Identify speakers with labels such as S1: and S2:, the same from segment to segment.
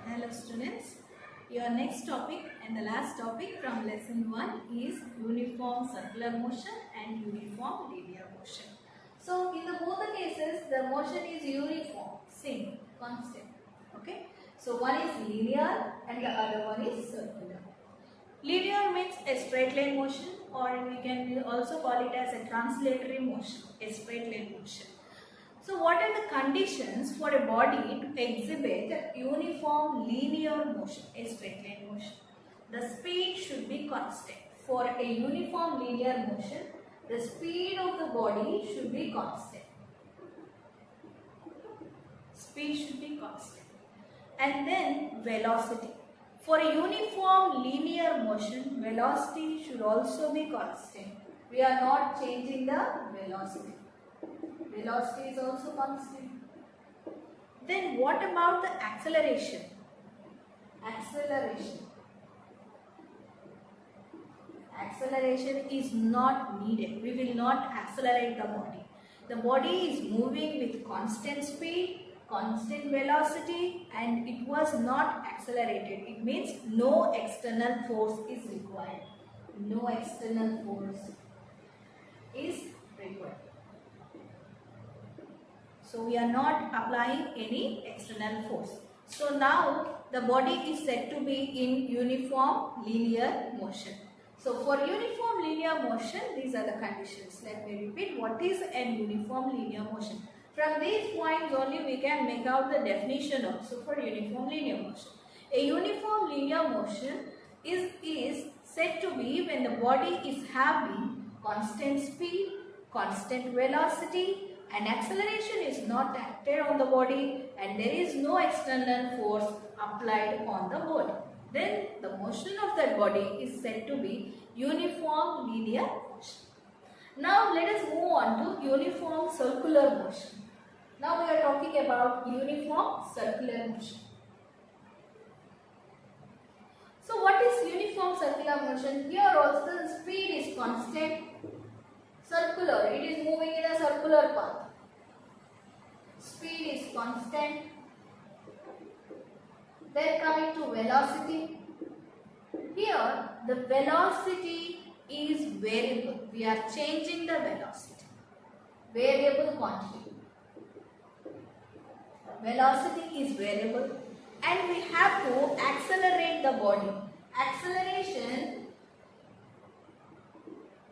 S1: Hello students, your next topic and the last topic from lesson 1 is uniform circular motion and uniform linear motion. So in both the cases the motion is uniform, same, constant. Okay. So one is linear and the other one is circular. Linear means a straight line motion, or we can also call it as a translatory motion, a straight line motion. So what are the conditions for a body to exhibit a uniform linear motion, a straight line motion? The speed should be constant. For a uniform linear motion, the speed of the body should be constant. Speed should be constant. And then velocity. For a uniform linear motion, velocity should also be constant. We are not changing the velocity. Velocity is also constant. Then what about the acceleration? Acceleration is not needed. We will not accelerate the body. The body is moving with constant speed, constant velocity, and it was not accelerated. It means no external force is required. No external force is required. So we are not applying any external force. So now the body is said to be in uniform linear motion. So for uniform linear motion, these are the conditions. Let me repeat, what is an uniform linear motion? From these points only we can make out the definition also for uniform linear motion. A uniform linear motion is said to be when the body is having constant speed, constant velocity, and acceleration is not acted on the body, and there is no external force applied on the body. Then the motion of that body is said to be uniform linear motion. Now let us move on to uniform circular motion. Now we are talking about uniform circular motion. So what is uniform circular motion? Here also the speed is constant. Circular, it is moving in a circular path. Speed is constant. Then coming to velocity. Here the velocity is variable. We are changing the velocity. Variable quantity. Velocity is variable and we have to accelerate the body. Acceleration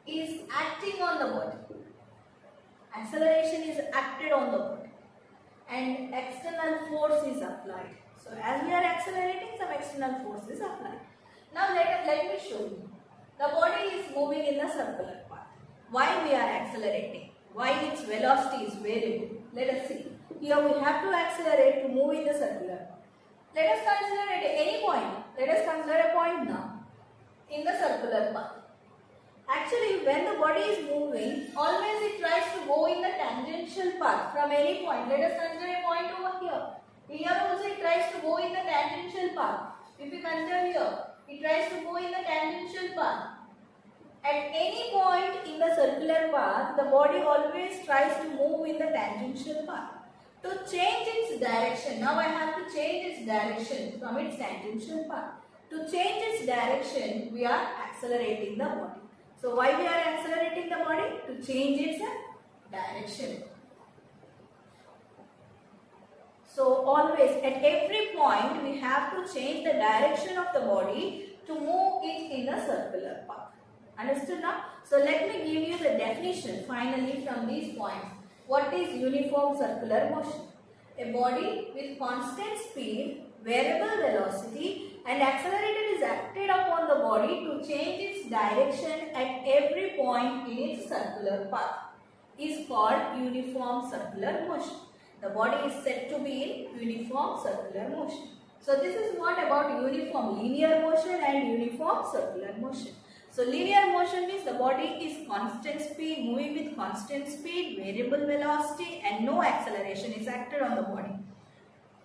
S1: is acting on the body. Acceleration is acted on the body and external force is applied. So as we are accelerating, some external force is applied. Now let me show you. The body is moving in the circular path. Why we are accelerating? Why its velocity is variable? Let us see. Here we have to accelerate to move in the circular path. Let us consider at any point. Let us consider a point now in the circular path. Actually, when the body is moving, always it tries to go in the tangential path from any point. Let us consider a point over here. Here also it tries to go in the tangential path. If you consider here, it tries to go in the tangential path. At any point in the circular path, the body always tries to move in the tangential path. To change its direction, now I have to change its direction from its tangential path. To change its direction, we are accelerating the body. So why we are accelerating the body? To change its direction. So always at every point we have to change the direction of the body to move it in a circular path. Understood now? So let me give you the definition finally from these points. What is uniform circular motion? A body with constant speed, variable velocity, and accelerator is acted upon the body to change its direction at every point in its circular path is called uniform circular motion. The body is said to be in uniform circular motion. So this is what about uniform linear motion and uniform circular motion. So linear motion means the body is constant speed, moving with constant speed, variable velocity, and no acceleration is acted on the body.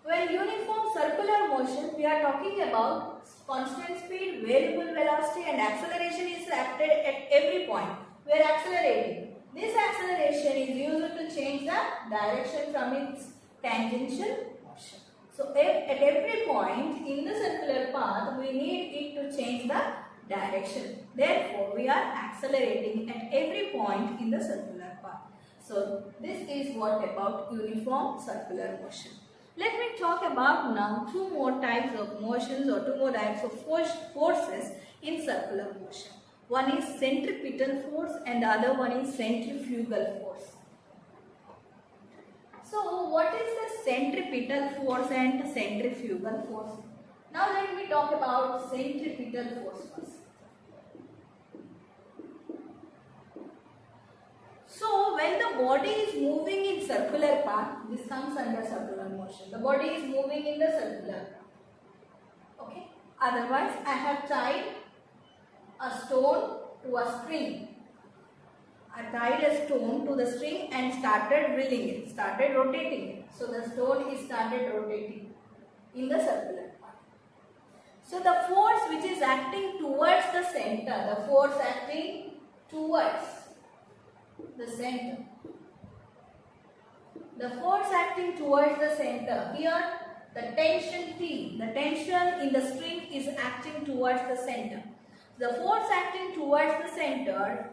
S1: When uniform circular motion, we are talking about constant speed, variable velocity, and acceleration is acted at every point. We are accelerating. This acceleration is used to change the direction from its tangential motion. So if at every point in the circular path we need it to change the direction. Therefore, we are accelerating at every point in the circular path. So this is what about uniform circular motion. Let me talk about now two more types of motions or two more types of forces in circular motion. One is centripetal force and the other one is centrifugal force. So what is the centripetal force and centrifugal force? Now let me talk about centripetal force first. So when the body is moving in circular path, this comes under circular motion. The body is moving in the circular path. Okay. Otherwise, I have tied a stone to a string. I tied a stone to the string and started drilling it, started rotating it. So the stone is started rotating in the circular path. So the force which is acting towards the center, the force acting towards the center. The force acting towards the center. Here the tension T, the tension in the string is acting towards the center. The force acting towards the center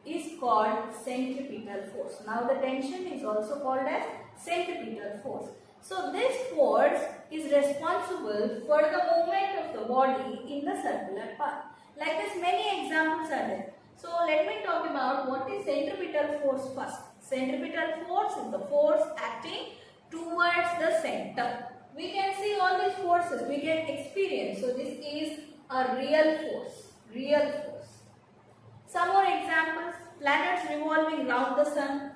S1: is called centripetal force. Now the tension is also called as centripetal force. So this force is responsible for the movement of the body in the circular path. Like this, many examples are there. So let me talk about what is centripetal force first. Centripetal force is the force acting towards the center. We can see all these forces, we can experience. So this is a real force, real force. Some more examples, planets revolving round the sun.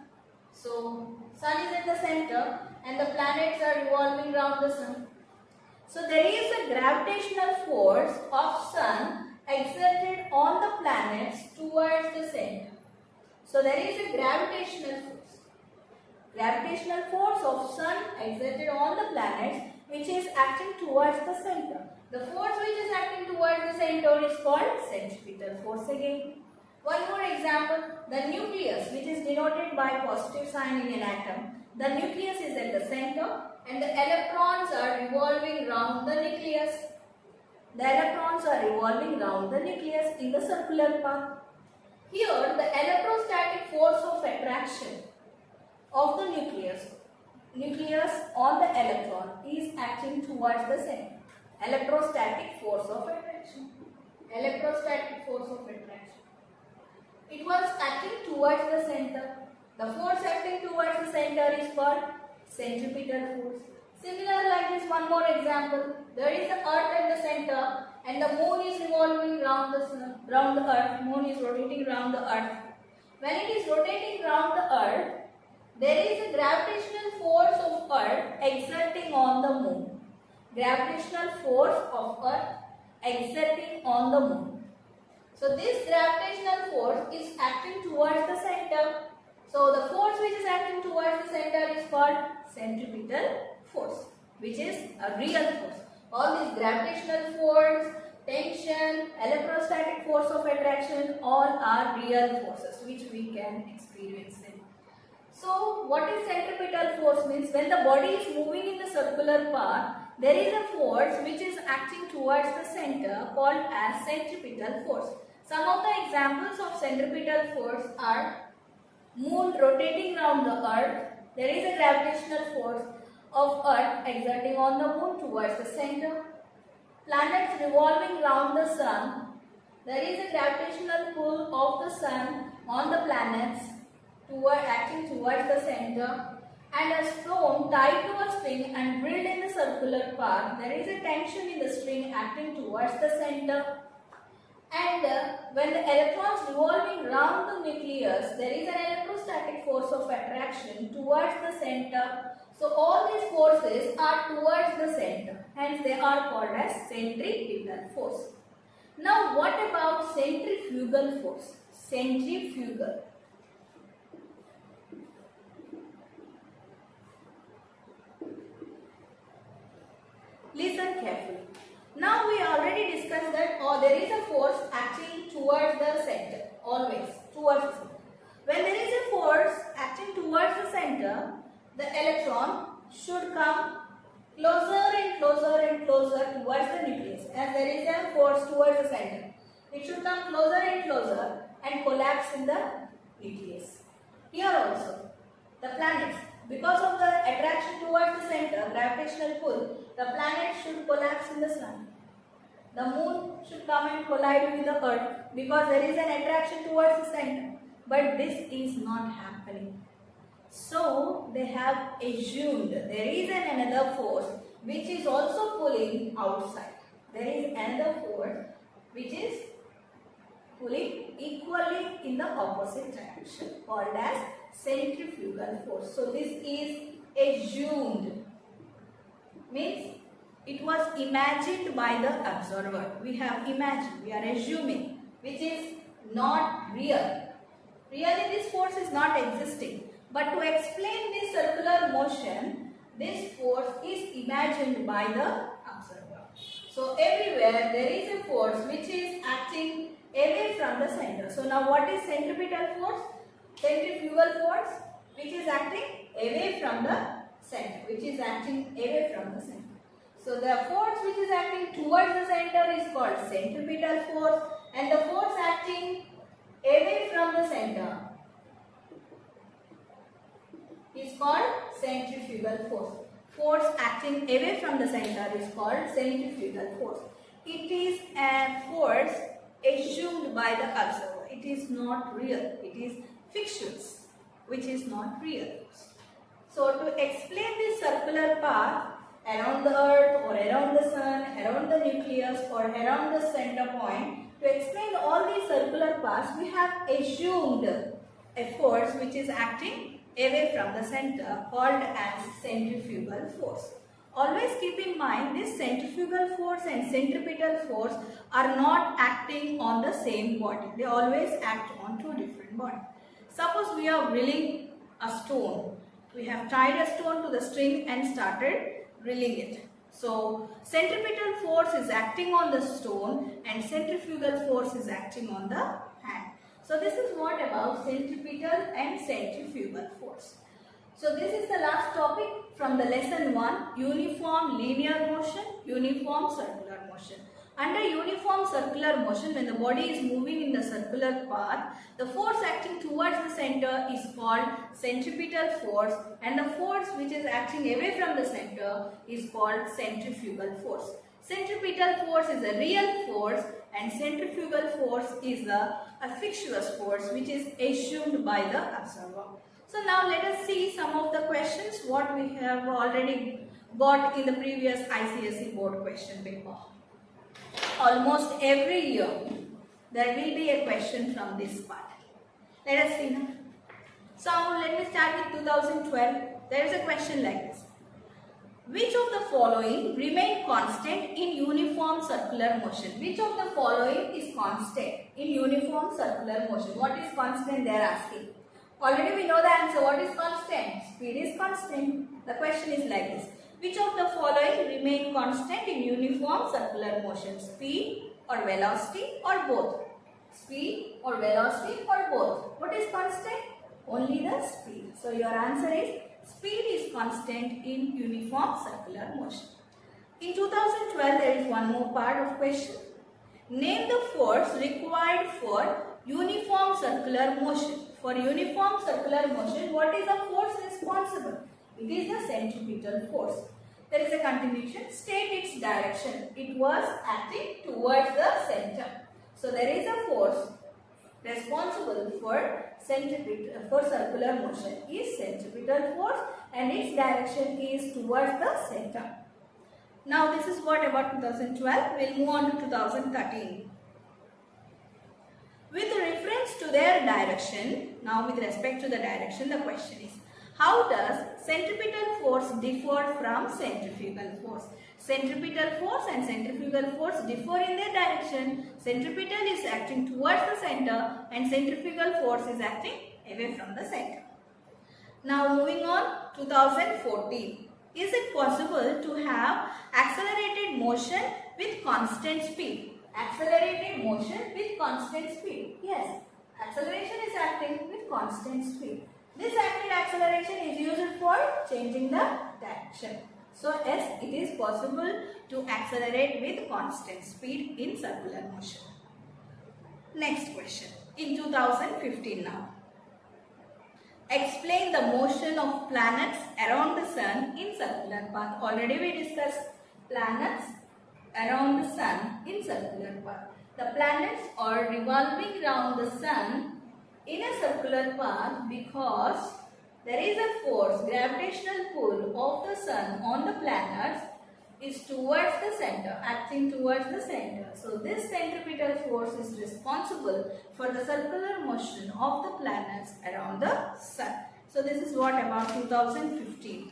S1: So sun is at the center and the planets are revolving round the sun. So there is a gravitational force of sun exerted on the planets towards the center. So there is a gravitational force. Gravitational force of sun exerted on the planets which is acting towards the center. The force which is acting towards the center is called centripetal force again. One more example, the nucleus, which is denoted by positive sign in an atom. The nucleus is at the center and the electrons are revolving round the nucleus. The electrons are revolving round the nucleus in the circular path. Here, the electrostatic force of attraction of the nucleus on the electron is acting towards the center. Electrostatic force of attraction. Electrostatic force of attraction. It was acting towards the center. The force acting towards the center is called centripetal force. Similar like this, one more example. There is the earth at the center and the moon is revolving round the earth. Moon is rotating round the earth. When it is rotating round the earth, there is a gravitational force of earth exerting on the moon. Gravitational force of earth exerting on the moon. So this gravitational force is acting towards the center. So the force which is acting towards the center is called centripetal force, which is a real force. All these gravitational force, tension, electrostatic force of attraction, all are real forces which we can experience them. So what is centripetal force means? When the body is moving in the circular path, there is a force which is acting towards the center called as centripetal force. Some of the examples of centripetal force are moon rotating around the earth. There is a gravitational force of earth exerting on the moon towards the center. Planets revolving round the sun. There is a gravitational pull of the sun on the planets acting towards the center. And a stone tied to a string and drilled in the circular path. There is a tension in the string acting towards the center. And when the electrons revolving round the nucleus, there is an electrostatic force of attraction towards the center. So all these forces are towards the center. Hence they are called as centripetal force. Now what about centrifugal force? Centrifugal. Listen carefully. Now we already discussed that there is a force acting towards the center, always towards the center. When there is a force acting towards the center, the electron should come closer and closer and closer towards the nucleus. As there is a force towards the center, it should come closer and closer and collapse in the nucleus. Here also, the planets, because of the attraction towards the center, gravitational pull, the planet should collapse in the sun. The moon should come and collide with the earth because there is an attraction towards the center. But this is not happening. So they have assumed there is another force which is also pulling outside. There is another force which is pulling equally in the opposite direction, called as centrifugal force. So this is assumed, means it was imagined by the observer. We have imagined, we are assuming, which is not real. Really this force is not existing. But to explain this circular motion, this force is imagined by the observer. So everywhere there is a force which is acting away from the center. So now what is centripetal force? Centrifugal force which is acting away from the center. Which is acting away from the center. So the force which is acting towards the center is called centripetal force, and the force acting away from the center is called centrifugal force. Force acting away from the center is called centrifugal force. It is a force assumed by the observer. It is not real. It is fictitious, which is not real. So to explain this circular path around the earth or around the sun, around the nucleus or around the center point, to explain all these circular paths, we have assumed a force which is acting away from the center, called as centrifugal force. Always keep in mind, this centrifugal force and centripetal force are not acting on the same body. They always act on two different bodies. Suppose we are drilling a stone. We have tied a stone to the string and started drilling it. So centripetal force is acting on the stone and centrifugal force is acting on the hand. So this is what about centripetal and centrifugal force. So this is the last topic from the lesson 1, uniform linear motion, uniform circular motion. Under uniform circular motion, when the body is moving in the circular path, the force acting towards the center is called centripetal force, and the force which is acting away from the center is called centrifugal force. Centripetal force is a real force and centrifugal force is a fictitious force which is assumed by the observer. So now let us see some of the questions what we have already got in the previous ICSE board question paper. Almost every year there will be a question from this part. Let us see now. So let me start with 2012. There is a question like this. Which of the following remain constant in uniform circular motion? Which of the following is constant in uniform circular motion? What is constant they are asking? Already we know the answer. What is constant? Speed is constant. The question is like this. Which of the following remain constant in uniform circular motion? Speed or velocity or both? Speed or velocity or both? What is constant? Only the speed. So your answer is speed is constant in uniform circular motion. In 2012 there is one more part of question. Name the force required for uniform circular motion. For uniform circular motion, what is the force responsible? It is the centripetal force. There is a continuation. State its direction. It was acting towards the center. So there is a force responsible for circular motion is centripetal force and its direction is towards the center. Now this is what about 2012. We'll move on to 2013. With reference to their direction, now with respect to the direction, the question is, how does centripetal force differ from centrifugal force? Centripetal force and centrifugal force differ in their direction. Centripetal is acting towards the center and centrifugal force is acting away from the center. Now moving on, 2014. Is it possible to have accelerated motion with constant speed? Accelerated motion with constant speed. Yes, acceleration is acting with constant speed. This active acceleration is used for changing the direction. So yes, it is possible to accelerate with constant speed in circular motion. Next question. In 2015 now. Explain the motion of planets around the sun in circular path. Already we discussed planets around the sun in circular path. The planets are revolving around the sun in a circular path because there is a force, gravitational pull of the sun on the planets is towards the center, acting towards the center. So this centripetal force is responsible for the circular motion of the planets around the sun. So this is what about 2015.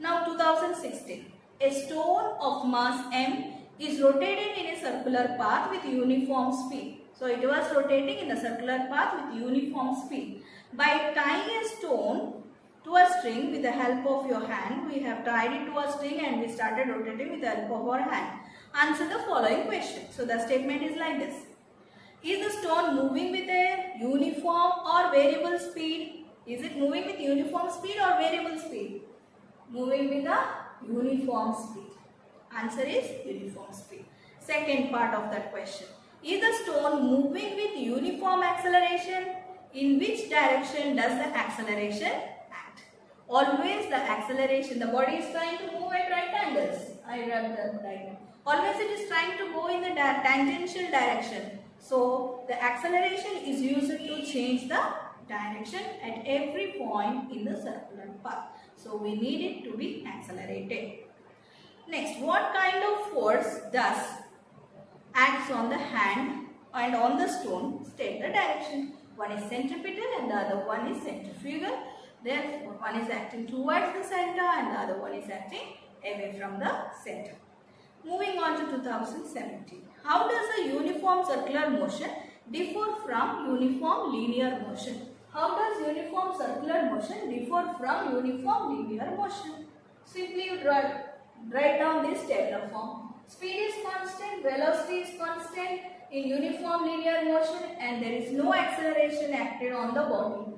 S1: Now 2016. A stone of mass m is rotating in a circular path with uniform speed. So it was rotating in a circular path with uniform speed. By tying a stone to a string with the help of your hand, we have tied it to a string and we started rotating with the help of our hand. Answer the following question. So the statement is like this. Is the stone moving with a uniform or variable speed? Is it moving with uniform speed or variable speed? Moving with a uniform speed. Answer is uniform speed. Second part of that question. Is the stone moving with uniform acceleration? In which direction does the acceleration act? Always the acceleration, the body is trying to move at right angles. I read that diagram. Always it is trying to go in the tangential direction. So the acceleration is used to change the direction at every point in the circular path. So we need it to be accelerated. Next, what kind of force does acts on the hand and on the stone? State the direction. One is centripetal and the other one is centrifugal. Therefore, one is acting towards the center and the other one is acting away from the center. Moving on to 2017. How does a uniform circular motion differ from uniform linear motion? How does uniform circular motion differ from uniform linear motion? Simply you write down this tabular form. Speed is constant, velocity is constant in uniform linear motion and there is no acceleration acted on the body.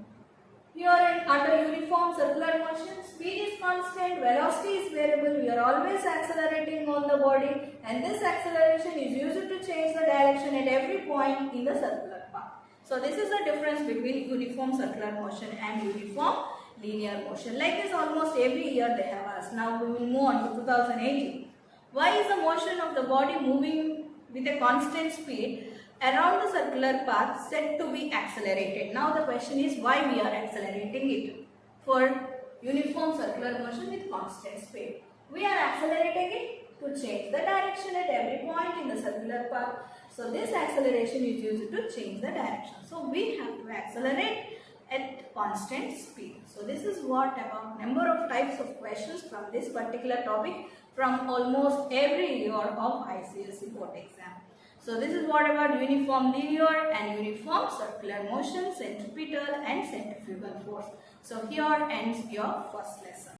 S1: Here under uniform circular motion, speed is constant, velocity is variable, we are always accelerating on the body and this acceleration is used to change the direction at every point in the circular path. So this is the difference between uniform circular motion and uniform linear motion. Like this almost every year they have asked. Now we will move on to 2018. Why is the motion of the body moving with a constant speed around the circular path said to be accelerated? Now the question is why we are accelerating it for uniform circular motion with constant speed. We are accelerating it to change the direction at every point in the circular path. So this acceleration is used to change the direction. So we have to accelerate at constant speed. So this is what about number of types of questions from this particular topic from almost every year of ICSE board exam. So this is what about uniform linear and uniform circular motion, centripetal and centrifugal force. So here ends your first lesson.